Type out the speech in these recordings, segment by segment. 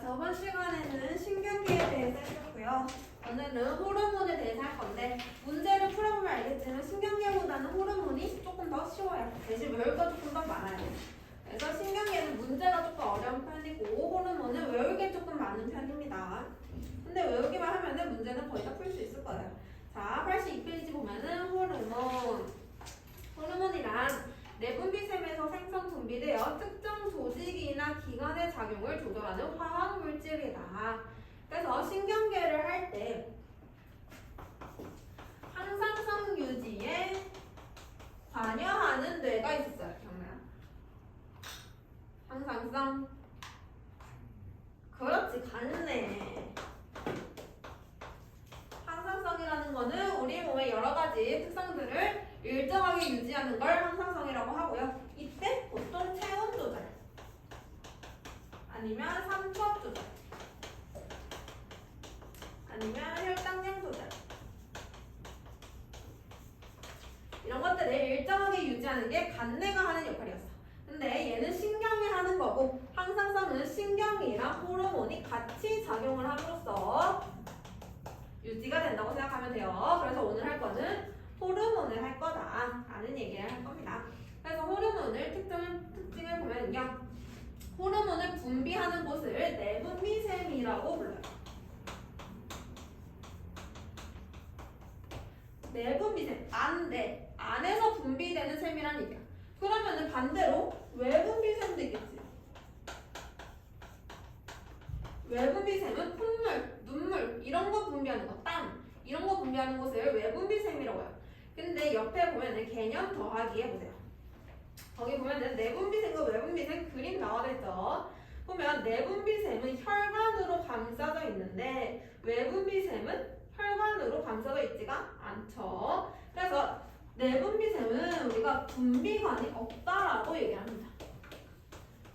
저번 시간에는 신경계에 대해서 했었고요. 오늘은 호르몬에 대해서 할 건데 문제를 풀어보면 알겠지만 신경계보다는 호르몬이 조금 더 쉬워요. 대신 외울 거 조금 더 많아요. 그래서 신경계는 문제가 조금 어려운 편이고 호르몬은 외울 게 조금 많은 편입니다. 근데 외우기만 하면은 문제는 거의 다 풀 수 있을 거예요. 자, 82페이지 보면은 호르몬이란 내분비샘에서 생성 분비되어 특정 조직이나 기관의 작용을 조절하는 화학 물질이다. 그래서 신경계를 할 때 항상성 유지에 관여하는 뇌가 있었어요. 기억나요? 항상성. 그렇지, 갔네. 항상성이라는 거는 우리 몸의 여러 가지 특성들을 일정하게 유지하는 걸 항상성이라고 하고요. 이때 보통 체온 조절 아니면 삼투압 조절 아니면 혈당량 조절 이런 것들을 일정하게 유지하는 게 간내가 하는 역할이었어. 근데 얘는 신경이 하는 거고 항상성은 신경이랑 호르몬이 같이 작용을 함으로써 유지가 된다고 생각하면 돼요. 그래서 오늘 할 거는 호르몬을 할 거다 라는 얘기를 할 겁니다. 그래서 호르몬을 특징을 보면요, 호르몬을 분비하는 곳을 내분비샘이라고 불러요. 내분비샘, 안에서 분비되는 샘이란 얘기야. 그러면은 반대로 외분비샘도 있겠지. 외분비샘은 콧물, 눈물 이런 거 분비하는 거, 땀 이런 거 분비하는 곳을 외분비샘이라고 해요. 근데 옆에 보면은 개념 더하기 해보세요. 거기 보면은 내분비샘과 외분비샘 그림 나와져 있죠. 보면 내분비샘은 혈관으로 감싸져 있는데 외분비샘은 혈관으로 감싸져 있지가 않죠. 그래서 내분비샘은 우리가 분비관이 없다라고 얘기합니다.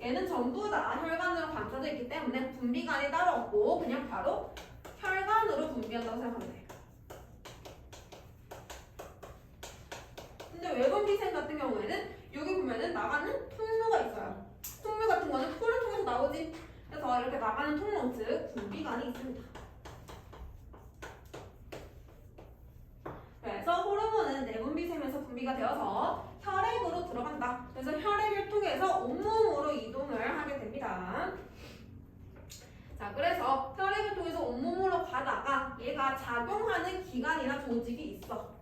얘는 전부 다 혈관으로 감싸져 있기 때문에 분비관이 따로 없고 그냥 바로 혈관으로 분비한다고 생각하면 돼요. 근데 외분비샘 같은 경우에는 여기 보면은 나가는 통로가 있어요. 통로 같은 거는 코를 통해서 나오지. 그래서 이렇게 나가는 통로, 즉 분비관이 있습니다. 그래서 호르몬은 내분비샘에서 분비가 되어서 혈액으로 들어간다. 그래서 혈액을 통해서 온몸으로 이동을 하게 됩니다. 자, 그래서 혈액을 통해서 온몸으로 가다가 얘가 작용하는 기관이나 조직이 있어.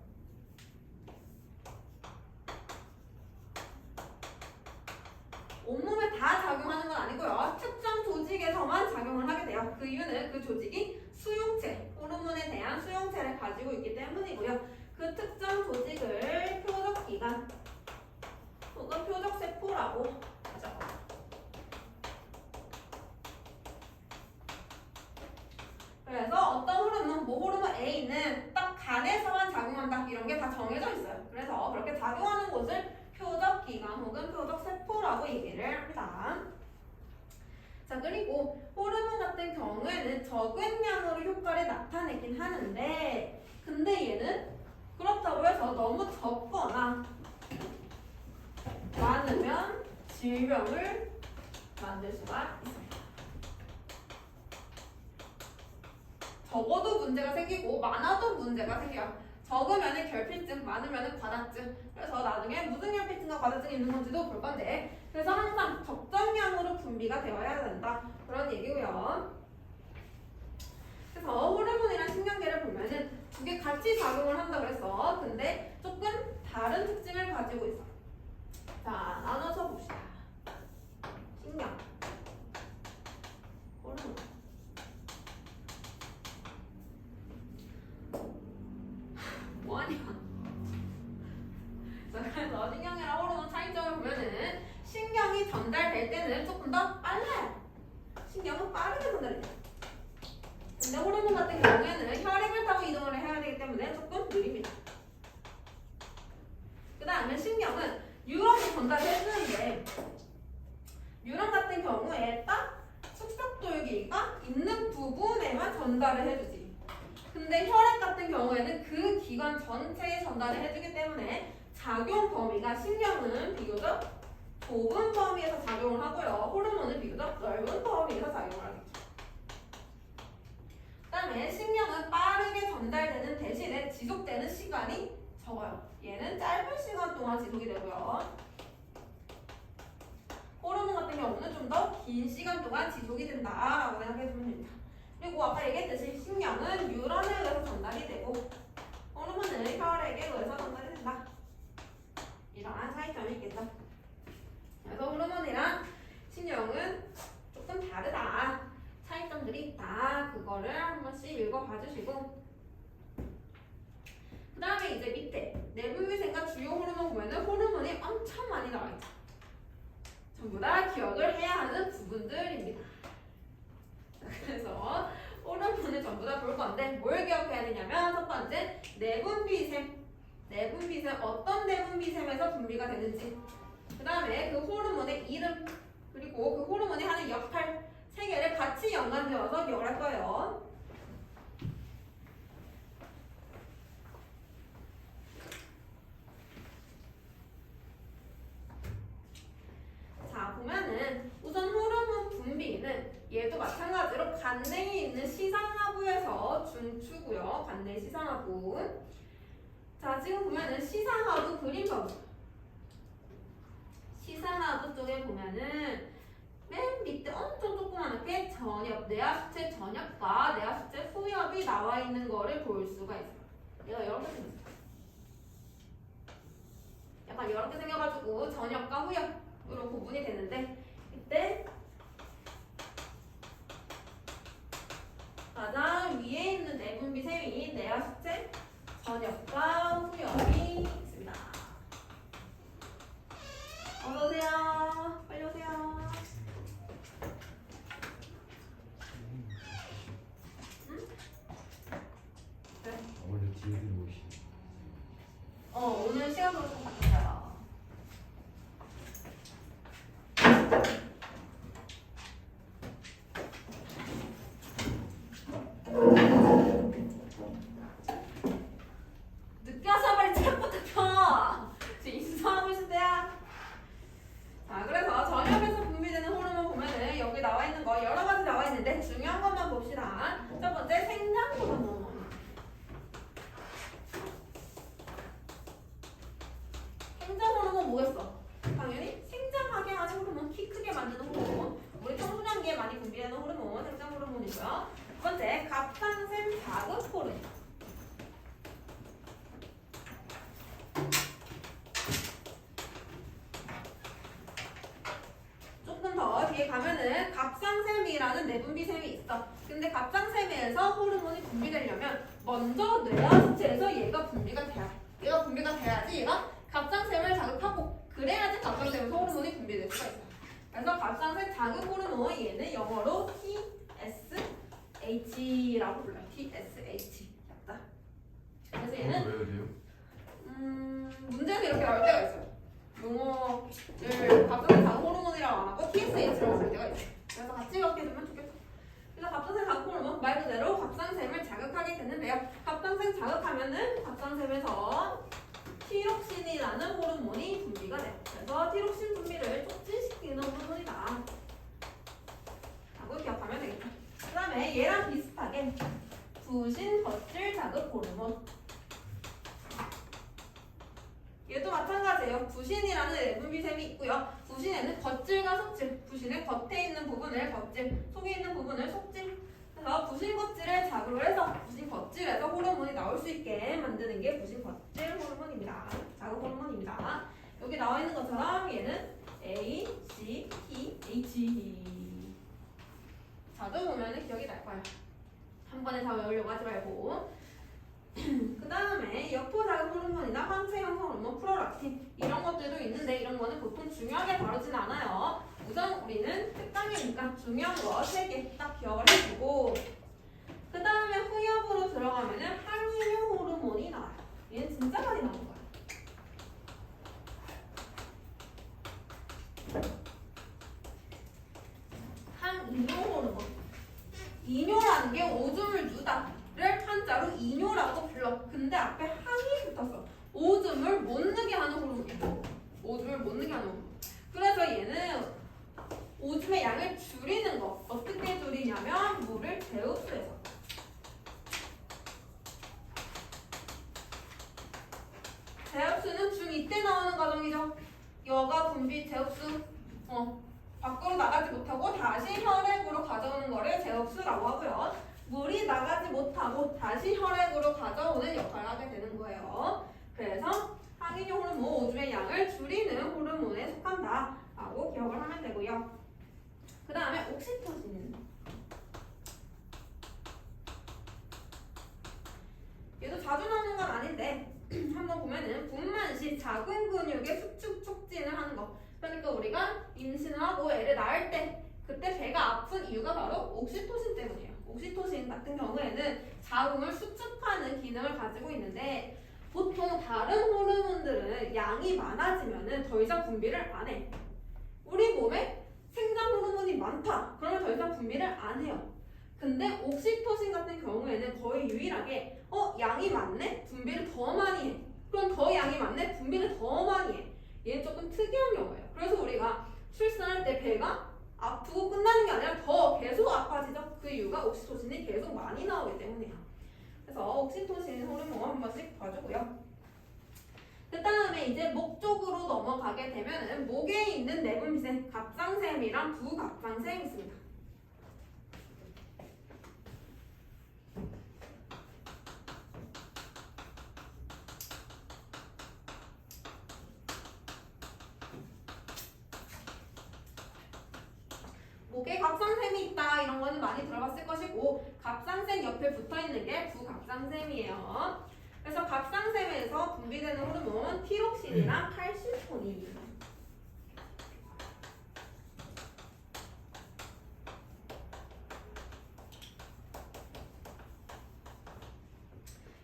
온몸에 다 작용하는 건 아니고요. 특정 조직에서만 작용을 하게 돼요. 그 이유는 그 조직이 수용체, 호르몬에 대한 수용체를 가지고 있기 때문이고요. 그 특정 조직을 표적기관 혹은 표적세포라고 하죠. 그래서 어떤 호르몬, 호르몬 A는 딱 간에서만 작용한다 이런 게 다 정해져 있어요. 그래서 그렇게 작용하는 곳을 표적기관 혹은 표적세포라고 얘기를 합니다. 자, 그리고 호르몬 같은 경우에는 적은 양으로 효과를 나타내긴 하는데 근데 얘는 그렇다고 해서 너무 적거나 많으면 질병을 만들 수가 있습니다. 적어도 문제가 생기고 많아도 문제가 생겨요. 적으면은 결핍증, 많으면은 과다증. 그래서 나중에 무슨 결핍증과 과다증이 있는 건지도 볼 건데, 그래서 항상 적정량으로 분비가 되어야 된다 그런 얘기고요. 그래서 호르몬이랑 신경계를 보면은 두 개 같이 작용을 한다 그랬어. 근데 조금 다른 특징을 가지고 있어. 자, 나눠서 봅시다. 신경, 호르몬. 뭐하냐? 자, 그래서 신경이랑 호르몬 차이점을 보면은 신경이 전달될 때는 조금 더 빨라요. 신경은 빠르게 전달해요. 근데 호르몬 같은 경우에는 혈액을 타고 이동을 해야 되기 때문에 조금 느립니다. 그 다음에 신경은 뉴런이 전달해주는데 뉴런 같은 경우에 딱 축척돌기가 있는 부분에만 전달을 해주지. 근데 혈액 같은 경우에는 그 기관 전체에 전달을 해주기 때문에 작용 범위가 신경은 비교적 좁은 범위에서 작용을 하고요. 호르몬은 비교적 넓은 범위에서 작용을 하겠죠. 때문에 지속되는 시간이 적어요. 얘는 짧은 시간 동안 지속이 되고요. 호르몬 같은 경우는 좀 더 긴 시간 동안 지속이 된다라고 생각해주면 됩니다. 그리고 아까 얘기했듯이 신경은 뉴런에 의해서 전달이 되고 호르몬은 혈액에 의해서 전달이 된다. 이러한 차이점이 있겠죠. 그래서 호르몬이랑 신경은 조금 다르다. 차이점들이 있다. 그거를 한 번씩 읽어봐 주시고 그 다음에 이제 밑에 내분비생과 주요 호르몬 보면은 호르몬이 엄청 많이 나와 있죠. 전부 다 기억을 해야 하는 부분들입니다. 그래서 호르몬을 전부 다 볼 건데 뭘 기억해야 되냐면 첫 번째 내분비샘. 내분비샘 어떤 내분비샘에서 분비가 되는지 그 다음에 그 호르몬의 이름 그리고 그 호르몬이 하는 역할 세 개를 같이 연관되어서 기억을 할 거예요. 자 보면은 우선 호르몬 분비는 얘도 마찬가지로 간내에 있는 시상하부에서 중추고요. 간내 시상하부. 자 지금 보면은 시상하부 그림 봐보세요. 시상하부 쪽에 보면은 맨 밑에 엄청 조그맣게 전엽, 뇌하수체 전엽과 뇌하수체 후엽이 나와 있는 거를 볼 수가 있어요. 얘가 이렇게 생겼어요. 약간 이렇게 생겨가지고 전엽과 후엽으로 구분이 되는데 이때 가장 위에 있는 내분비샘이 뇌하수체 전엽과 후엽이 있습니다. 어서오세요. 빨리 오세요. 오늘 뒤에도 오시. 오늘 시간으로 좀 바뀌어요. 늦게 와서 빨리 책부터 펴. 지금 인수하고 있을 때야. 자, 그래서 전엽에서 분비되는 호르몬 보면은 여기 나와 있는 거 여러 가지 나와 있는데 중요한 것만 봅시다. 첫 번째 생장 호르몬. 생장 호르몬 뭐겠어? 당연히 생장하게 하는 호르몬, 키 크게 만드는 호르몬. 우리 청소년기에 많이 분비되는 호르몬, 생장 호르몬이고요. 두 번째 갑상샘 자극 호르몬. 조금 더 뒤에 가면은 갑상샘이라는 내분비샘이 있어. 근데 갑상샘에서 호르몬이 분비되려면 먼저 뇌하수체에서 얘가 분비가 돼야. 얘가 분비가 돼야지 얘가 갑상샘을 자극하고 그래야지 갑상샘에서 호르몬이 분비될 수가 있어요. 그래서 갑상샘 자극 호르몬 얘는 영어로 TSH라고 불러요. TSH. 맞다. 그래서 얘는 외워야 돼요? 문제에서 이렇게 나올 때가 있어요. 용어를 갑상샘 자극 호르몬이라고 안 하고 TSH라고 부를 때가 있어요. 그래서 같이 이렇게 되면 좋겠다. 그래서 갑상샘 자극 호르몬 말 그대로 갑상샘을 자극하게 되는데요. 갑상샘 자극하면은 갑상샘에서 티록신이라는 호르몬이 분비가 돼요. 그래서 티록신 분비를 촉진시키는 호르몬이다. 라고 기억하면 되겠다. 그 다음에 얘랑 비슷하게 부신 겉질 자극 호르몬. 얘도 마찬가지예요. 부신이라는 내분비샘이 있고요. 부신에는 겉질과 속질, 부신의 겉에 있는 부분을 겉질, 속에 있는 부분을 속질. 그래서 부신 겉질을 자극을 해서 부신 겉질에서 호르몬이 나올 수 있게 만드는 게 부신 겉질 호르몬입니다. 자극 호르몬입니다. 여기 나와 있는 것처럼 얘는 A, C, T, H. 자주 보면 기억이 날 거예요. 한 번에 다 외우려고 하지 말고. 그 다음에 여포자극 호르몬이나 황체 형성 호르몬, 프로락틴 이런 것들도 있는데 이런 거는 보통 중요하게 다루진 않아요. 우선 우리는 특강이니까 중요한 거 3개 딱 기억을 해주고 그 다음에 후엽으로 들어가면은 항이뇨 호르몬이 나와요. 얘는 진짜 많이 나온 거야. 항이뇨 호르몬. 이뇨라는 게 오줌을 누다를 한자로 이뇨라고 불러. 근데 앞에 항이 붙었어. 오줌을 못 느게 하는 호르몬이야. 오줌을 못 느게 하는 호르몬. 그래서 얘는 오줌의 양을 줄이는 거. 어떻게 줄이냐면 물을 배흡수해서. 보이죠? 여가 분비 제흡수 밖으로 나가지 못하고 다시 혈액으로 가져오는 거를 제흡수라고 하고요. 물이 나가지 못하고 다시 혈액으로 가져오는 역할을 하게 되는 거예요. 그래서 항인용 호르몬 오줌의 양을 줄이는 호르몬에 속한다 라고 기억을 하면 되고요. 그 다음에 옥시토신. 얘도 자주 나오는 건 아닌데 한번 보면은 분만 시 작은 근육의 수축 촉진을 하는 거. 그러니까 우리가 임신을 하고 애를 낳을 때 그때 배가 아픈 이유가 바로 옥시토신 때문이에요. 옥시토신 같은 경우에는 자궁을 수축하는 기능을 가지고 있는데 보통 다른 호르몬들은 양이 많아지면은 더 이상 분비를 안 해. 우리 몸에 생장 호르몬이 많다. 그러면 더 이상 분비를 안 해요. 근데 옥시토신 같은 경우에는 거의 유일하게 양이 많네? 분비를 더 많이 해. 그럼 더 양이 많네? 분비를 더 많이 해. 얘는 조금 특이한 경우예요. 그래서 우리가 출산할 때 배가 아프고 끝나는 게 아니라 더 계속 아파지죠. 그 이유가 옥시토신이 계속 많이 나오기 때문이에요. 그래서 옥시토신 호르몬 한 번씩 봐주고요. 그 다음에 이제 목 쪽으로 넘어가게 되면은 목에 있는 내분비샘, 갑상샘이랑 부갑상샘이 있습니다. 목에 갑상샘이 있다 이런 거는 많이 들어봤을 것이고 갑상샘 옆에 붙어있는 게 부갑상샘이에요. 그래서 갑상샘에서 분비되는 호르몬 티록신이랑 칼시토닌.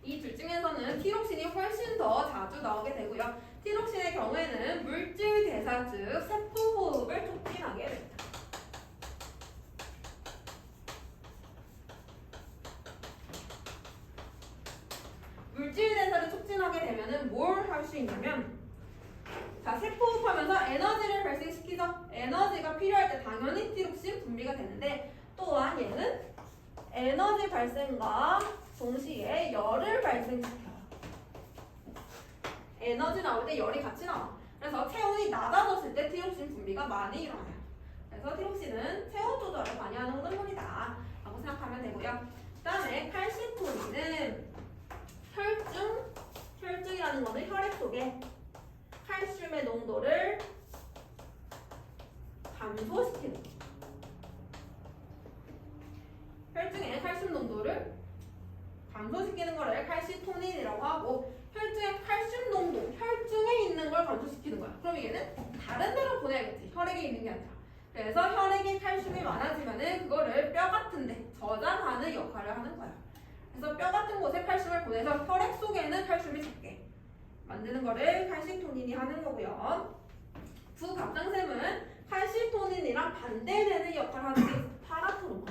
이 둘 중에서는 티록신이 훨씬 더 자주 나오게 되고요. 티록신의 경우에는 물질 대사 즉 세포 호흡을 촉진하게 됩니다. 물질 대사를 촉진하게 되면은 뭘 할 수 있냐면 자, 세포 호흡하면서 에너지를 발생시키죠. 에너지가 필요할 때 당연히 티록신 분비가 되는데 또한 얘는 에너지 발생과 동시에 열을 발생시켜요. 에너지 나올 때 열이 같이 나와. 그래서 체온이 낮아졌을 때 티록신 분비가 많이 일어나요. 그래서 티록신은 체온 조절을 많이 하는 호르몬이다 라고 생각하면 되고요. 그 다음에 칼시토닌은 혈중이라는 거는 혈액 속에 칼슘의 농도를 감소시키는 거. 혈중의 칼슘 농도를 감소시키는 거를 칼시토닌이라고 하고 혈중의 칼슘 농도, 혈중에 있는 걸 감소시키는 거야. 그럼 얘는 다른 데로 보내야겠지. 혈액에 있는 게 아니라. 그래서 혈액에 칼슘이 많아지면은 그거를 뼈 같은데 저장하는 역할을 하는 거야. 그래서 뼈 같은 곳에 칼슘을 보내서 혈액 속에는 칼슘이 적게 만드는 거를 칼시토닌이 하는 거고요. 부갑상샘은 칼시토닌이랑 반대되는 역할을 하는 게 파라토르몬.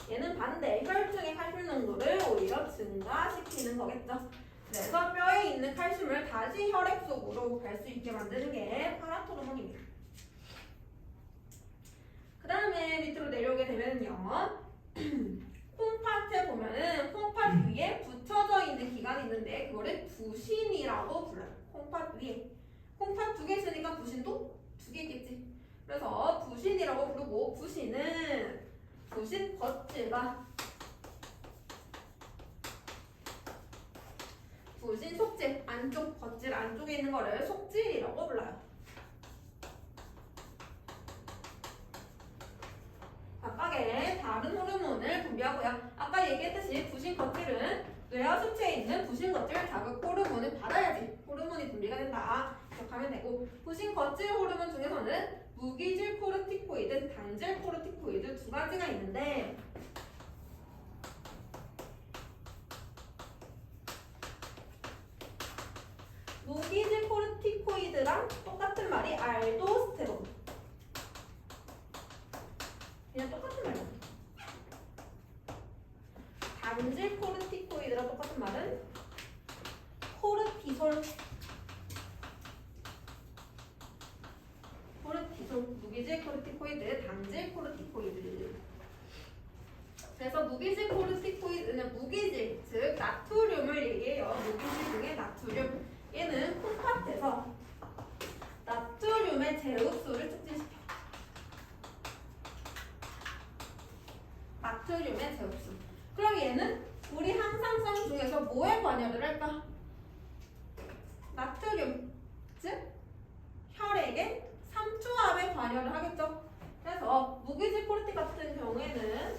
얘는 반대, 혈중의 칼슘 농도를 오히려 증가시키는 거겠죠. 그래서 뼈에 있는 칼슘을 다시 혈액 속으로 갈 수 있게 만드는 게 파라토르몬입니다. 그 다음에 밑으로 내려오게 되면요. 콩팥에 보면은 콩팥 위에 붙여져 있는 기관이 있는데 그거를 부신이라고 불러요. 콩팥 위에. 콩팥 두 개 있으니까 부신도 두 개 있겠지. 그래서 부신이라고 부르고 부신 겉질과 부신 속질 안쪽 겉질 안쪽에 있는 거를 속질이라고 불러요. 각각의 다른 호르몬을 분비하고요. 아까 얘기했듯이 부신 겉질은 뇌와 수체에 있는 부신 겉질 자극 호르몬을 받아야지 호르몬이 분비가 된다 기억하면 되고 부신 겉질 호르몬 중에서는 무기질 코르티코이드, 당질 코르티코이드 두 가지가 있는데 무기질 코르티코이드랑 똑같은 말이 알도스테론. 그냥 똑같은 말이야. 당질 코르티코이드랑 똑같은 말은 코르티솔. 무기질 코르티코이드, 당질 코르티코이드. 그래서 무기질 코르티코이드는 무기질, 즉 나트륨을 얘기해요. 무기질 중에 나트륨. 얘는 콩팥에서 나트륨의 제흡수를 촉진시켜. 나트륨의 제흡수. 그럼 얘는 우리 항상성 중에서 뭐에 관여를 할까? 나트륨, 즉 혈액의 삼투압에 관여를 하겠죠. 그래서 무기질 코르티 같은 경우에는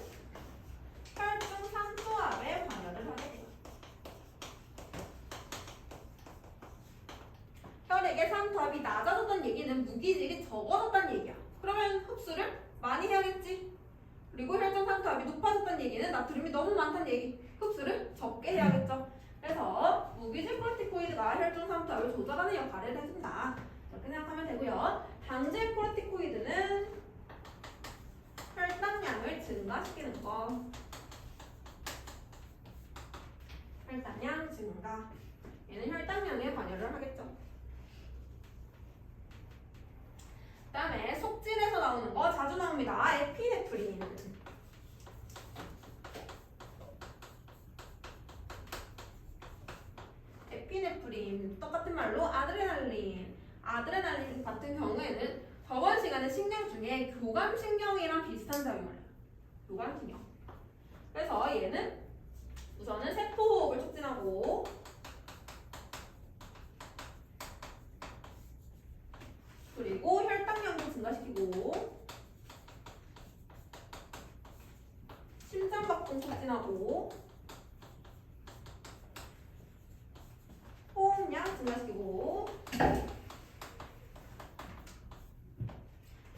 혈중 삼투압에 관여를 하게 돼요. 혈액의 삼투압이 낮아졌다는 얘기는 무기질이 적어졌다는 얘기야. 그러면 흡수를 많이 해야겠지. 그리고 혈중 삼투압이 높아졌다는 얘기는 나트륨이 너무 많다는 얘기. 흡수를 적게 해야겠죠. 그래서 무기질 코르티코이드가 혈중 삼투압을 조절하는 역할을 해준다. 이렇게 생각하면 되고요. 당질 코르티코이드는 혈당량을 증가시키는 거. 혈당량 증가. 얘는 혈당량에 관여를 하겠죠. 그 다음에 속질에서 나오는 거 자주 나옵니다. 에피네프린. 에피네프린. 똑같은 말로 아드레날린. 아드레날린 같은 경우에는 저번 시간에 신경 중에 교감신경이랑 비슷한 작용을 해요. 교감신경. 그래서 얘는 우선은 세포호흡을 촉진하고 그리고 혈당량도 증가시키고 심장박동 촉진하고 호흡량 증가시키고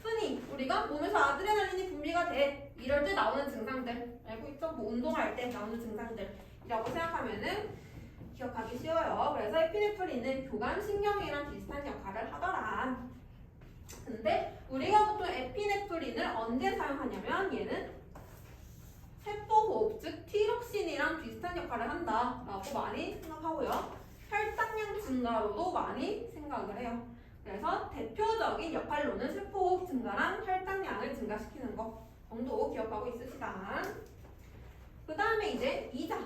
흔히 우리가 몸에서 아드레날린이 분비가 돼 이럴 때 나오는 증상들 알고 있죠? 뭐 운동할 때 나오는 증상들이라고 생각하면은 기억하기 쉬워요. 그래서 에피네프린은 교감신경이랑 비슷한 역할을 하더라. 근데 우리가 보통 에피네프린을 언제 사용하냐면 얘는 세포호흡 즉 티록신이랑 비슷한 역할을 한다라고 많이 생각하고요. 혈당량 증가로도 많이 생각을 해요. 그래서 대표적인 역할로는 세포호흡 증가랑 혈당량을 증가시키는 거 정도 기억하고 있으시다. 그 다음에 이제 이자.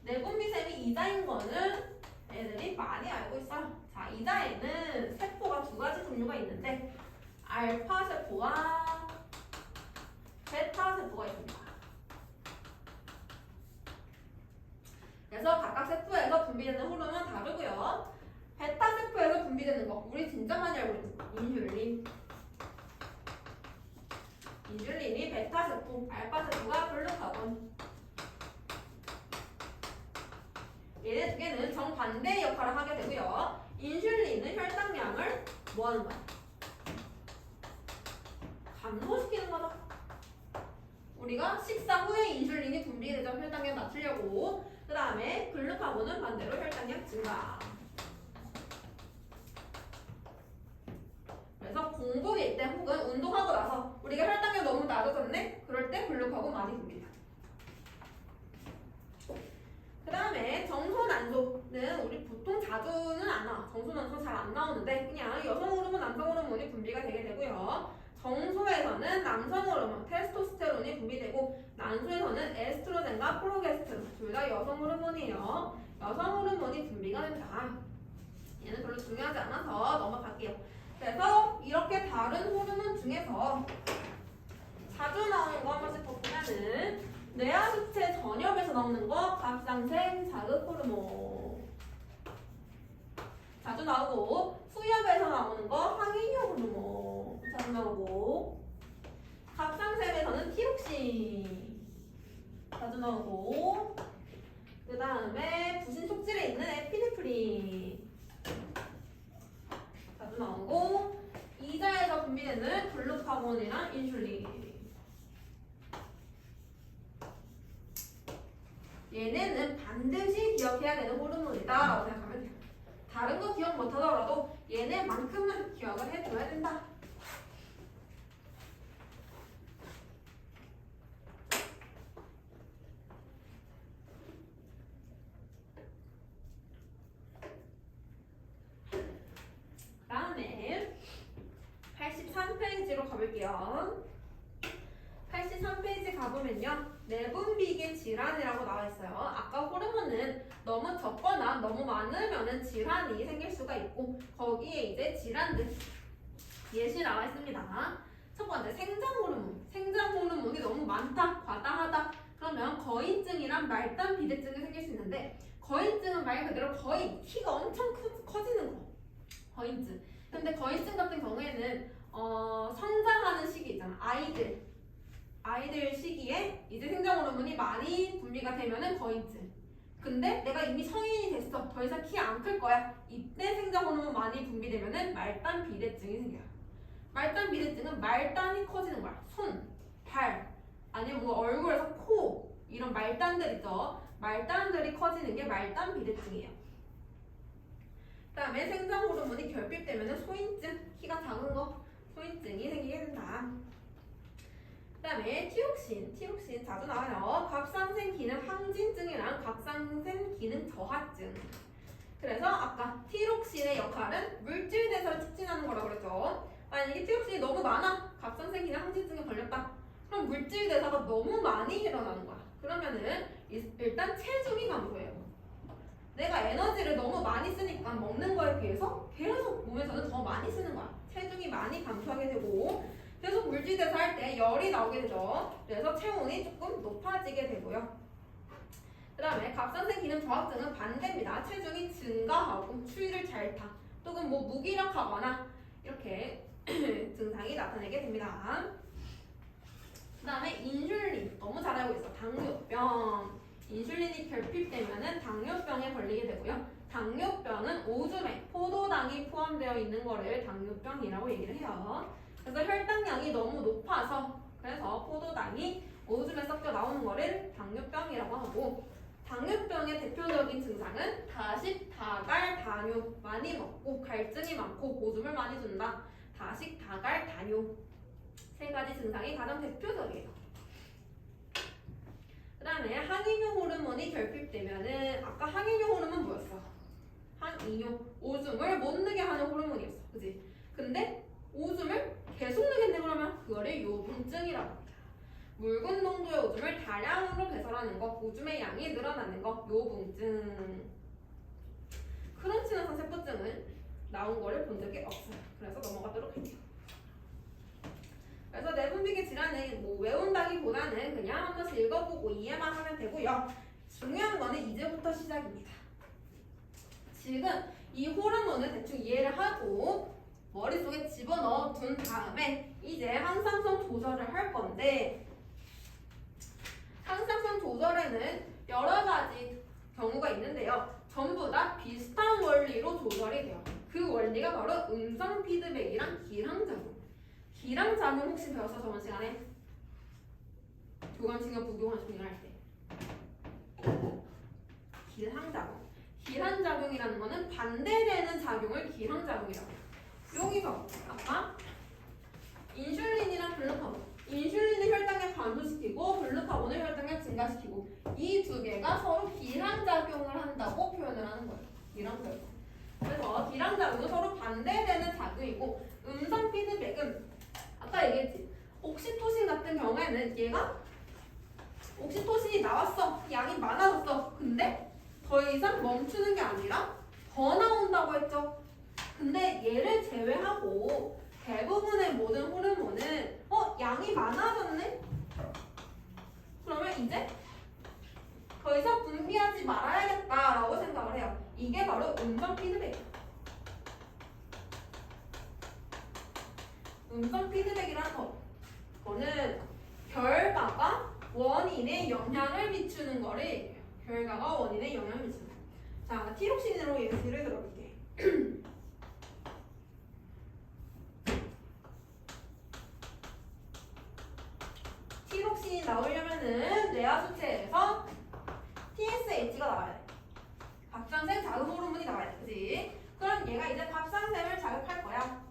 내분비샘이 이자인 거는 애들이 많이 알고 있어요. 자, 이자에는 세포가 두 가지 종류가 있는데 알파 세포와 베타 세포가 있습니다. 그래서 각각 세포에서 분비되는 호르몬은 다르고요. 베타 세포에서 분비되는 거 우리 진짜 많이 알고 있는 거 인슐린. 인슐린이 베타 세포, 알파 세포가 글루카곤. 얘네 두 개는 정반대의 역할을 하게 되고요. 인슐린은 혈당량을 뭐 하는 거야? 감소시키는 거죠. 우리가 식사 후에 인슐린이 분비되죠. 혈당량 낮추려고. 그 다음에 글루카곤은 반대로 혈당량 증가. 그래서 공복일 때 혹은 운동하고 나서 우리가 혈당량 너무 낮아졌네? 그럴 때 글루카곤 많이 분비돼요. 그 다음에 정소난소는 우리 보통 자주는 안 나와. 정소난소 잘 안 나오는데 그냥 여성 호르몬, 남성 호르몬이 분비가 되게 되고요. 정소에서는 남성 호르몬, 테스토스테론이 분비되고 난소에서는 에스트로겐과 프로게스테론 둘 다 여성 호르몬이에요. 여성 호르몬이 분비가 된다. 얘는 별로 중요하지 않아서 넘어갈게요. 그래서 이렇게 다른 호르몬 중에서 자주 나오는 거 한 번씩 보면은 뇌하수체 전엽에서 나오는 거 갑상생 자극 호르몬 자주 나오고 수엽에서 나오는 거 항이효 호르몬 자주 나오고 갑상샘에서는 티록신 자주 나오고 그 다음에 부신 촉질에 있는 에피네프린 자주 나오고 이자에서 분비되는 글루카곤이랑 인슐린 얘네는 반드시 기억해야 되는 호르몬이다 라고 생각하면 돼요. 다른 거 기억 못하더라도 얘네만큼은 기억을 해줘야 된다. 다음에 83페이지로 가볼게요. 133페이지 가보면요. 내분비계 질환이라고 나와 있어요. 아까 호르몬은 너무 적거나 너무 많으면 질환이 생길 수가 있고 거기에 이제 질환들 예시 나와 있습니다. 첫 번째 생장 호르몬. 생장 호르몬이 너무 많다, 과다하다. 그러면 거인증이랑 말단 비대증이 생길 수 있는데 거인증은 말 그대로 거인, 키가 엄청 커지는 거. 거인증. 근데 거인증 같은 경우에는 성장하는 시기 있잖아. 아이들 시기에 이제 생장 호르몬이 많이 분비가 되면은 거인증. 근데 내가 이미 성인이 됐어. 더 이상 키 안 클 거야. 이때 생장 호르몬 많이 분비되면은 말단 비대증이 생겨요. 말단 비대증은 말단이 커지는 거야. 손, 발, 아니면 뭐 얼굴에서 코 이런 말단들 있죠. 말단들이 커지는 게 말단 비대증이에요. 그다음에 생장 호르몬이 결핍되면은 소인증, 키가 작은 거 소인증이 생기게 된다. 그다음에 티록신 자주 나와요. 갑상선 기능 항진증이랑 갑상선 기능 저하증. 그래서 아까 티록신의 역할은 물질 대사를 촉진하는 거라고 그랬죠. 만약에 티록신이 너무 많아, 갑상선 기능 항진증에 걸렸다. 그럼 물질 대사가 너무 많이 일어나는 거야. 그러면은 일단 체중이 감소해요. 내가 에너지를 너무 많이 쓰니까 먹는 거에 비해서 계속 몸에서는 더 많이 쓰는 거야. 체중이 많이 감소하게 되고 계속 물질 대사할 때 열이 나오게 되죠. 그래서 체온이 조금 높아지게 되고요. 그 다음에 갑상선 기능 저하증은 반대입니다. 체중이 증가하고 추위를 잘 타. 또는 뭐 무기력하거나 이렇게 증상이 나타나게 됩니다. 그 다음에 인슐린. 너무 잘 알고 있어. 당뇨병. 인슐린이 결핍되면은 당뇨병에 걸리게 되고요. 당뇨병은 오줌에 포도당이 포함되어 있는 거를 당뇨병이라고 얘기를 해요. 그래서 혈당량이 너무 높아서 그래서 포도당이 오줌에 섞여 나오는 거를 당뇨병이라고 하고 당뇨병의 대표적인 증상은 다식, 다갈, 다뇨. 많이 먹고 갈증이 많고 오줌을 많이 준다. 다식, 다갈, 다뇨. 세 가지 증상이 가장 대표적이에요. 그 다음에 항이뇨 호르몬이 결핍되면은 아까 항이뇨 호르몬 뭐였어? 항이뇨. 오줌을 못 느게 하는 호르몬이었어. 그지? 근데 오줌을 계속 느겠네 그러면 그거를 요분증이라고 합니다. 묽은 농도의 오줌을 다량으로 배설하는 거, 오줌의 양이 늘어나는 거, 요분증. 크론치 현상 세포증은 나온 거를 본 적이 없어요. 그래서 넘어가도록 할게요. 그래서 내분비계 질환은 뭐 외운다기보다는 그냥 한 번씩 읽어보고 이해만 하면 되고요. 중요한 거는 이제부터 시작입니다. 지금 이 호르몬을 대충 이해를 하고 머릿속에 집어넣어 둔 다음에 이제 항상성 조절을 할 건데 항상성 조절에는 여러 가지 경우가 있는데요. 전부 다 비슷한 원리로 조절이 돼요. 그 원리가 바로 음성 피드백이랑 기량작용. 기량작용 혹시 배웠어 저번 시간에? 교감신경 부교감신경 할 때. 기량작용. 기량작용이라는 거는 반대되는 작용을 기량작용이라고 해요. 여기서 아까 인슐린이랑 글루카곤. 인슐린은 혈당량 감소시키고 글루카곤은 혈당량 증가시키고 이 두 개가 서로 기량작용을 한다고 표현을 하는 거예요. 기량작용. 그래서 기량작용은 서로 반대되는 작용이고 음성 피드백은 아까 얘기했지. 옥시토신 같은 경우에는 얘가 옥시토신이 나왔어. 양이 많아졌어. 근데 더 이상 멈추는 게 아니라 더 나온다고 했죠. 근데 얘를 제외하고 대부분의 모든 호르몬은 양이 많아졌네? 그러면 이제 더 이상 분비하지 말아야겠다라고 생각을 해요. 이게 바로 음성 피드백이에요. 음성 피드백이라는 거는 결과가 원인에 영향을 미치는 거를 얘기해요. 결과가 원인에 영향을 미치는 거. 자, 티록신으로 예시를 들어볼게. 티록신이 나오려면은 뇌하수체에서 TSH가 나와야 돼. 갑상선 자극 호르몬이 나와야 돼. 그치? 그럼 얘가 이제 갑상선을 자극할 거야.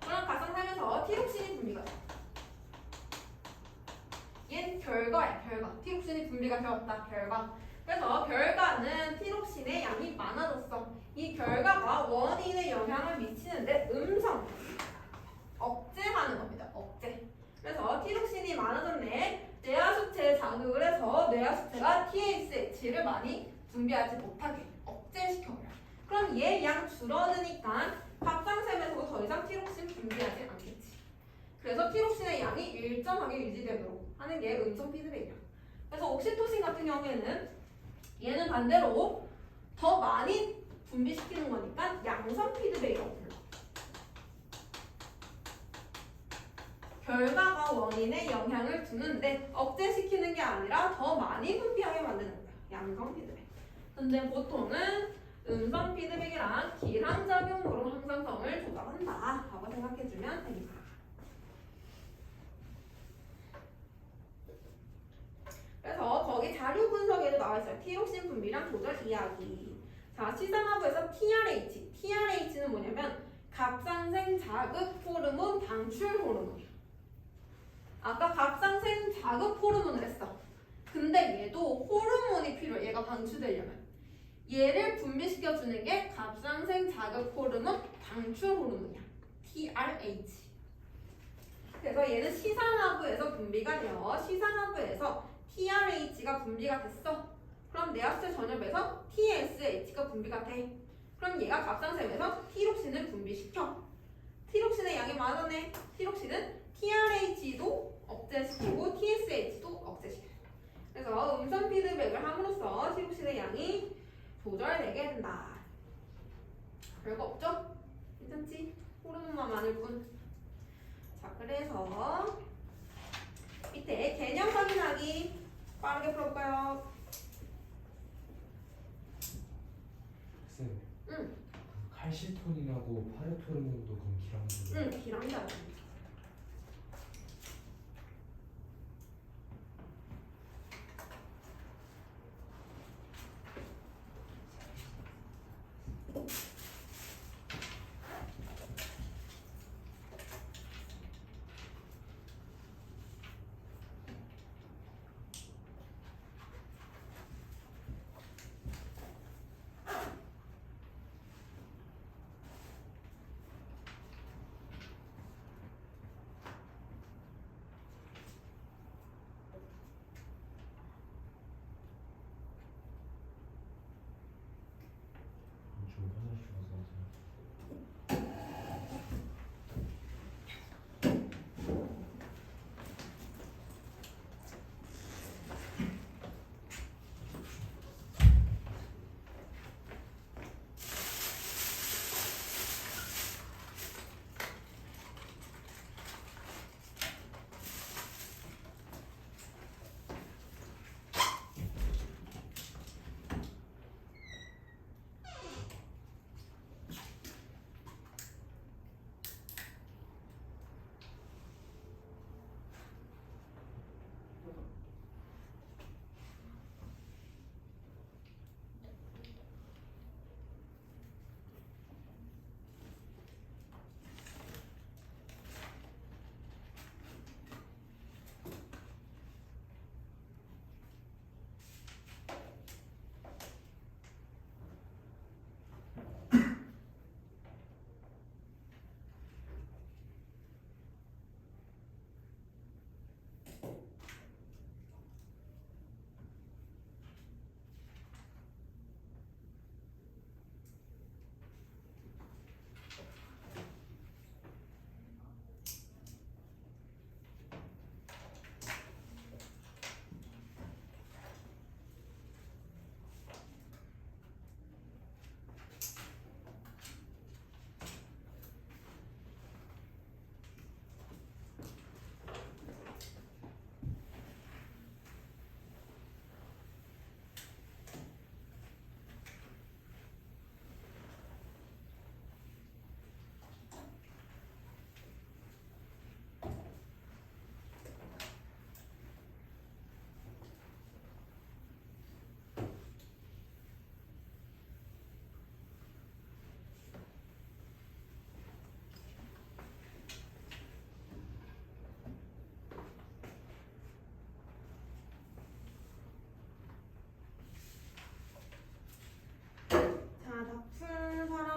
그럼 갑상선에서 티록신이 분비가 돼. 얘는 결과야, 결과. 티록신이 분비가 되었다, 결과. 그래서 결과는 티록신의 T를 많이 분비하지 못하게 억제시켜버려. 그럼 얘 양 줄어드니까 갑상샘에서도 더 이상 티록신 분비하지 않겠지. 그래서 티록신의 양이 일정하게 유지되도록 하는 게 음성 피드백이야. 그래서 옥시토신 같은 경우에는 얘는 반대로 더 많이 분비시키는 거니까 양성 피드백이라고 불러. 결과가 원인에 영향을 주는데 억제시키는 게 아니라 더 많이 분비하게 만드는 거야. 양성 피드백. 근데 보통은 음성 피드백이랑 기량작용으로 항상성을 조절한다 라고 생각해주면 됩니다. 그래서 거기 자료 분석에도 나와있어요. 티록신 분비량 조절 이야기. 자, 시상하부에서 TRH. TRH는 뭐냐면 갑상생 자극 호르몬 방출 호르몬이야. 아까 갑상생 자극 호르몬을 했어. 근데 얘도 호르몬이 필요해. 얘가 방출되려면. 얘를 분비시켜주는 게 갑상생 자극 호르몬 방출 호르몬이야. TRH. 그래서 얘는 시상하부에서 분비가 돼요. 시상하부에서 TRH가 분비가 됐어. 그럼 뇌하수체 전엽에서 TSH가 분비가 돼. 그럼 얘가 갑상샘에서 티록신을 분비시켜. 티록신의 양이 많아네. 티록신은 TRH도 억제시키고 TSH도 억제시켜. 그래서 음성 피드백을 함으로써 티록신의 양이 조절되게 된다. 별거 없죠? 괜찮지? 호르몬만 많을 뿐. 자, 그래서 밑에 개념 확인하기 빠르게 풀어볼까요? 쌤, 응, 칼시토닌하고 파르토르몬도 그럼 기량도. 응, 기량자. 좀 화장실 가서 하세요.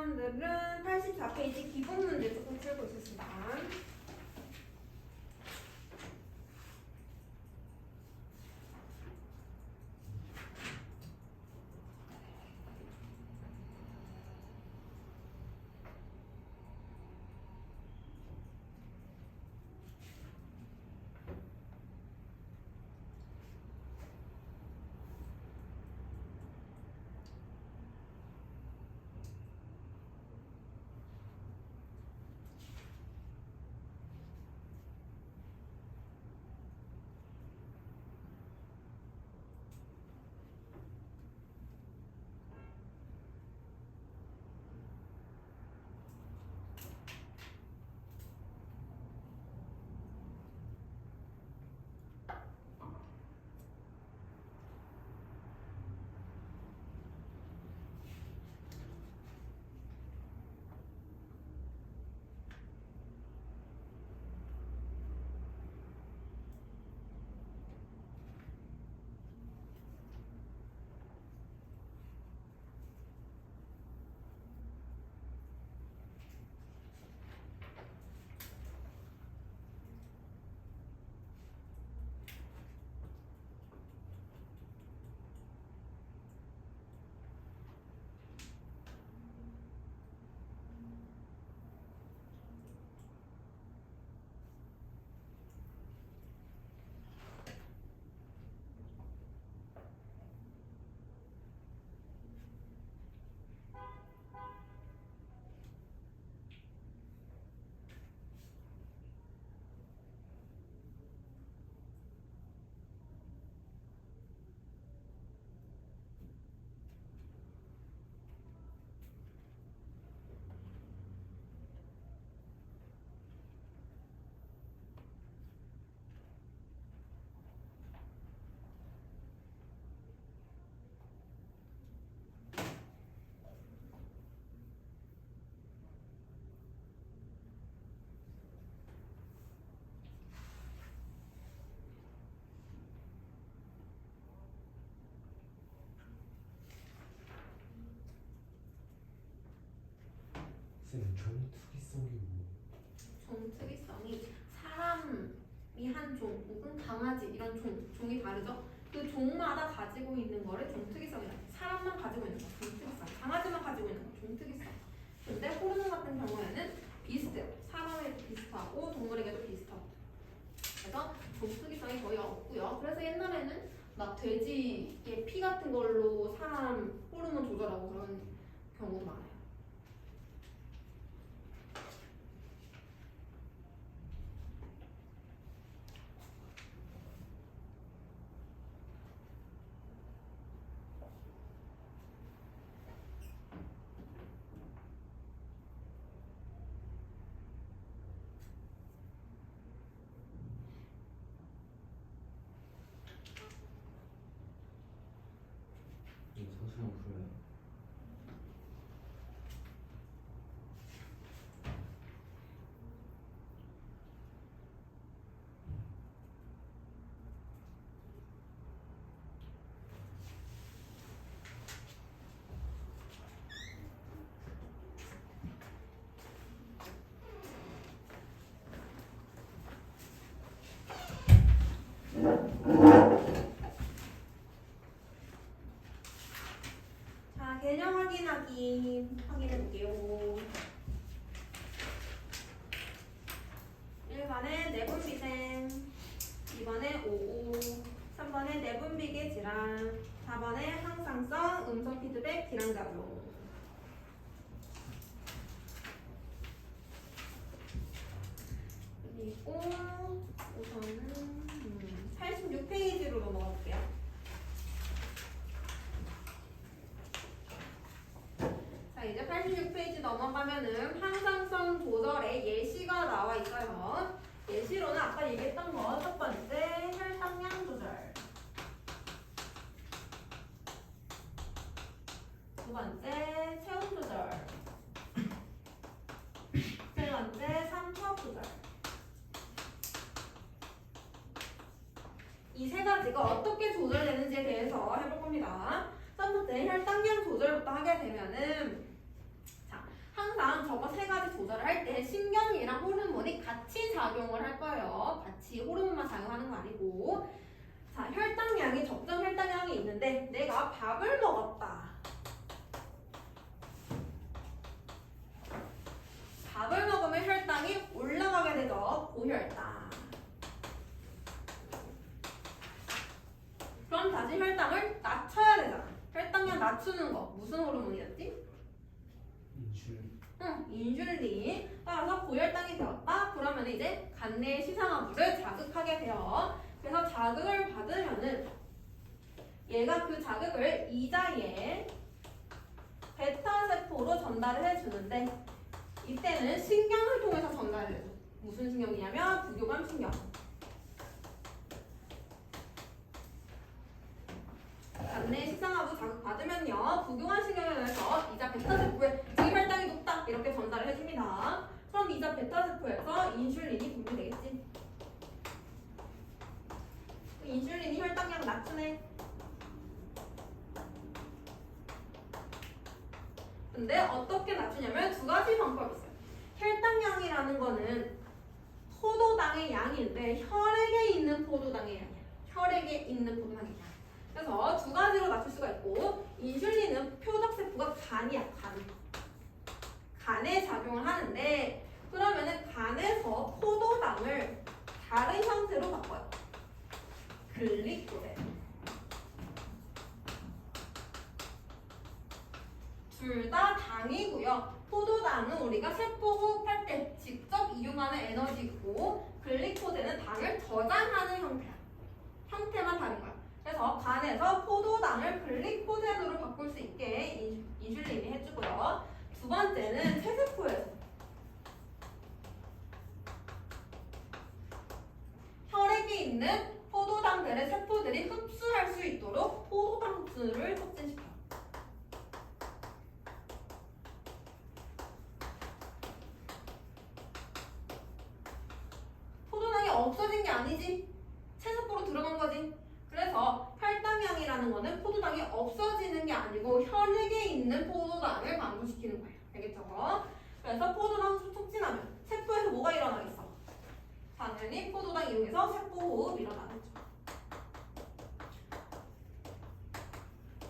오늘은 84페이지 기본 문제 조금 풀고 있었습니다. 쌤 종특이성이 뭐? 종특이성이 사람이 한 종, 혹은 강아지 이런 종이 다르죠? 그 종마다 가지고 있는 거를 종특이성이라고 해요. 사람만 가지고 있는 거 종특이성, 강아지만 가지고 있는 거 종특이성. 근데 호르몬 같은 경우에는 비슷해요. 사람에도 비슷하고 동물에게도 비슷하고. 그래서 종특이성이 거의 없고요. 그래서 옛날에는 막 돼지의 피 같은 걸로 사람 호르몬 조절하고 그런 경우도 많아요. 이거 서술형 풀어요. 자, 개념 확인해 볼게요. 1번에 내분비생, 2번에 오오, 3번에 내분비계 질환, 4번에 항상성 음성 피드백 질환작용. 그리고 우선은 86페이지로 넘어가 볼게요. 자, 이제 86페이지 넘어가면은 항상성 조절의 예시가 나와 있어요. 예시로는 아까 얘기했던 거 첫 번째 혈당량 조절, 두 번째 체온 조절, 세 번째 삼투압 조절. 이 세 가지가 어떻게 조절되는지에 대해서 해볼 겁니다. 첫 번째 혈당량 조절부터 하게 되면은 항상 저거 세 가지 조절을 할 때 신경이랑 호르몬이 같이 작용을 할 거예요. 같이 호르몬만 작용하는 거 아니고. 자, 혈당량이 적정 혈당량이 있는데 내가 밥을 먹었다. 밥을 먹으면 혈당이 올라가게 되죠. 고혈당. 그럼 다시 혈당을 낮춰야 되잖아. 혈당량 낮추는 거 무슨 호르몬이었지? 인슐린. 따라서 고혈당이 되었다. 그러면 이제 간내 시상하부를 자극하게 돼요. 그래서 자극을 받으면은 얘가 그 자극을 이자에 베타 세포로 전달을 해주는데 이때는 신경을 통해서 전달을 해줘. 무슨 신경이냐면 부교감 신경. 간내 시상하부 자극 받으면요 부교감 신경에 의해서 이자 베타 세포에 지금 혈당이 높다 이렇게 전달을 해줍니다. 그럼 이자 베타 세포에서 인슐린이 분비되겠지. 인슐린이 혈당량 낮추네. 근데 어떻게 낮추냐면 두 가지 방법이 있어요. 혈당량이라는 거는 포도당의 양인데 혈액에 있는 포도당의 양이야. 혈액에 있는 포도당의 양. 그래서 두 가지로 낮출 수가 있고 인슐린은 표적세포가 간이야. 간에 작용을 하는데 그러면은 간에서 포도당을 다른 형태로 바꿔요. 글리코겐. 둘 다 당이고요. 포도당은 우리가 세포 호흡할 때 직접 이용하는 에너지고 글리코겐은 당을 저장하는 형태야. 형태만 다른 거야. 그래서 간에서 포도당을 글리코겐으로 바꿀 수 있게 인슐린이 해주고요. 두 번째는 세세포에서 혈액에 있는 포도당들의 세포들이 흡수할 수 있도록 포도당들을 촉진시켜. 포도당이 없어진 게 아니지. 세세포로 들어간 거지. 그래서 혈당량이라는 거는 포도당이 없어지는 게 아니고 혈액에 있는 포도당을 감소시키는 거예요. 알겠죠? 그래서 포도당 촉진하면 세포에서 뭐가 일어나겠어? 당연히 포도당 이용해서 세포호흡 일어나겠죠.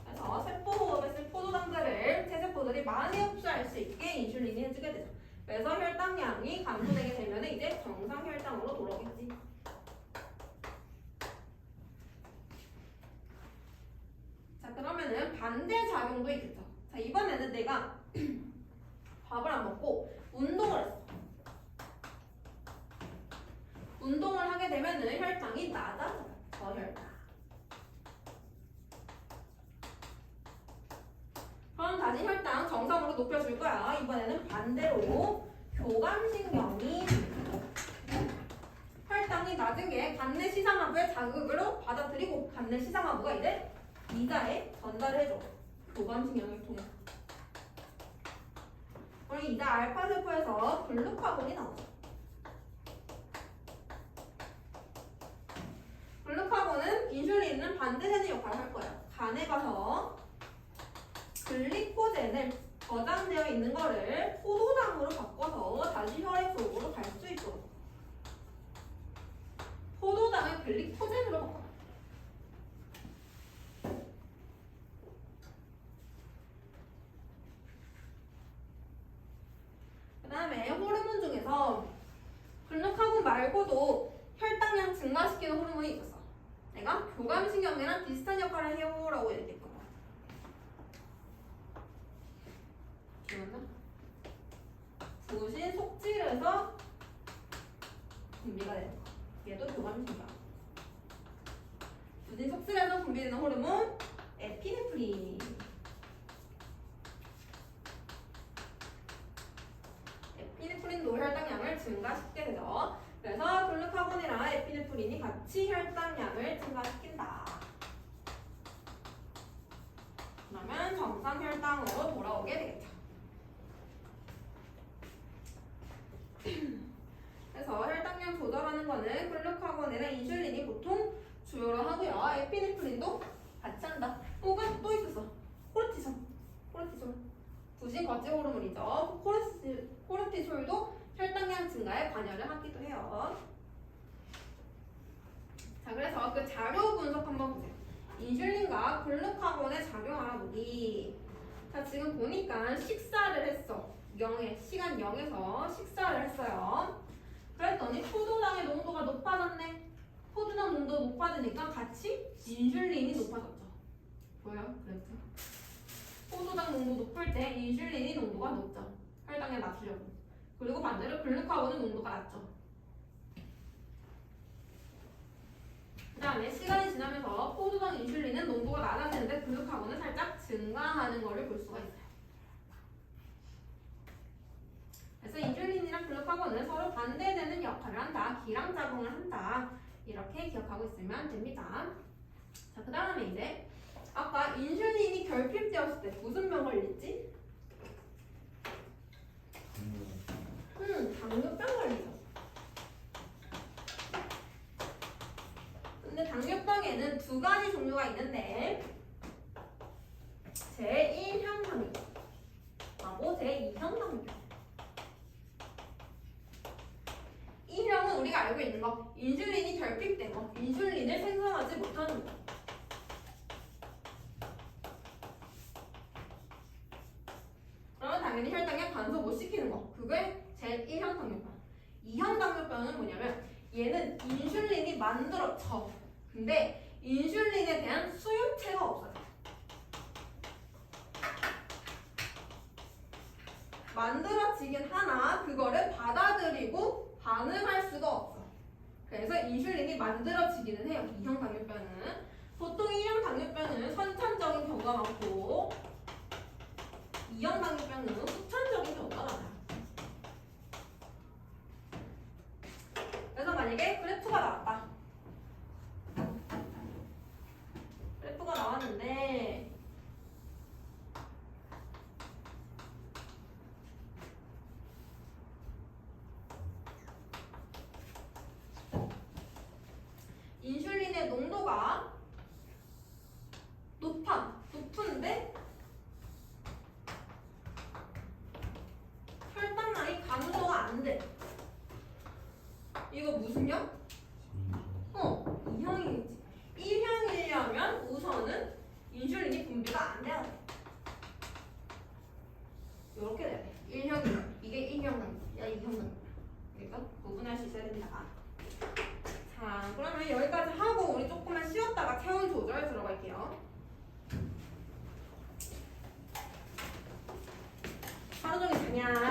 그래서 세포호흡에 쓸 포도당들을 체세포들이 많이 흡수할 수 있게 인슐린이 해주게 되죠. 그래서 혈당량이 감소되게 되면 이제 정상 혈당으로 돌아오겠지. 자, 그러면은 반대작용도 있겠죠. 자, 이번에는 내가 밥을 안 먹고 운동을 했어. 운동을 하게 되면은 혈당이 낮아져요. 저혈당. 그럼 다시 혈당 정상으로 높여줄 거야. 이번에는 반대로 교감신경이 혈당이 낮은 게 간내 시상하부의 자극으로 받아들이고 간내 시상하부가 이제 이자에 전달을 해줘. 교감신경을 통해. 그럼 이자 알파 세포에서 글루카곤이 나오죠. 글루카곤은 인슐린은 반대되는 역할을 할 거예요. 간에 가서 글리코젠을 저장되어 있는 거를 포도당으로 바꿔서 다시 혈액 속으로 갈 수 있도록 포도당을 글리코젠으로 바꿔. 그 다음에 호르몬 중에서 글루카곤 말고도 혈당량 증가시키는 호르몬이 있었어. 내가 교감신경이랑 비슷한 역할을 해요라고 얘기했거든. 기억나? 부신 속질에서 분비가 되는 거. 얘도 교감신경. 부신 속질에서 분비되는 호르몬 에피네프린. 에피네프린도 혈당량을 증가시키게 되죠. 그래서 글루카곤이랑 에피네프린이 같이 혈당량을 증가시킨다. 그러면 정상 혈당으로 돌아오게 되겠죠. 그래서 혈당량 조절하는 거는 글루카곤이랑 인슐린이 보통 주요로 하고요. 에피네프린도 같이 한다. 혹은 또 있었어. 코르티솔. 부신 거치 호르몬이죠. 코르티솔도 혈당량 증가에 관여를 하기도 해요. 자, 그래서 그 자료 분석 한번 보세요. 인슐린과 글루카곤의 작용 알아보기. 자, 지금 보니까 식사를 했어. 시간 0에서 식사를 했어요. 그랬더니 포도당의 농도가 높아졌네. 포도당 농도가 높아지니까 같이 인슐린이 높아졌죠. 보여요? 그래프. 포도당 농도 높을 때 인슐린이 농도가 높죠. 혈당을 낮추려고. 그리고 반대로 글루카곤은 농도가 낮죠. 그 다음에 시간이 지나면서 포도당 인슐린은 농도가 낮아지는데 글루카곤은 살짝 증가하는 것을 볼 수가 있어요. 그래서 인슐린이랑 글루카곤은 서로 반대되는 역할을 한다. 기량작용을 한다. 이렇게 기억하고 있으면 됩니다. 자, 그 다음에 이제 아까 인슐린이 결핍되었을 때 무슨 병 걸렸지? 당뇨병 걸리죠. 근데 당뇨병에는 두 가지 종류가 있는데 제1형 당뇨병하고 제2형 당뇨병. 1형은 우리가 알고 있는 거, 인슐린이 결핍된 거, 인슐린을 생성하지 못하는 거. 그러면 당연히 혈당량 감소 못 시키는 거. 그게 제1형 당뇨병. 2형 당뇨병은 뭐냐면 얘는 인슐린이 만들어져. 근데 인슐린에 대한 수용체가 없어요. 만들어지긴 하나 그거를 받아들이고 반응할 수가 없어. 그래서 인슐린이 만들어지기는 해요. 2형 당뇨병은. 보통 1형 당뇨병은 선천적인 경우가 많고 2형 당뇨병은 후천적인 경우가 많아요. 그래서 만약에 그래프가 나왔다. 그래프가 나왔는데 인슐린의 농도가 높은데 2형? 2형이겠지. 1형이려면 우선은 인슐린이 분비가 안 돼야 돼. 요렇게 돼야 돼. 1형이면 이게 1형은 야 2형은 그러니까 구분할 수 있어야 됩니다. 자, 그러면 여기까지 하고 우리 조금만 쉬었다가 체온 조절 들어갈게요. 하루 종일 자냐?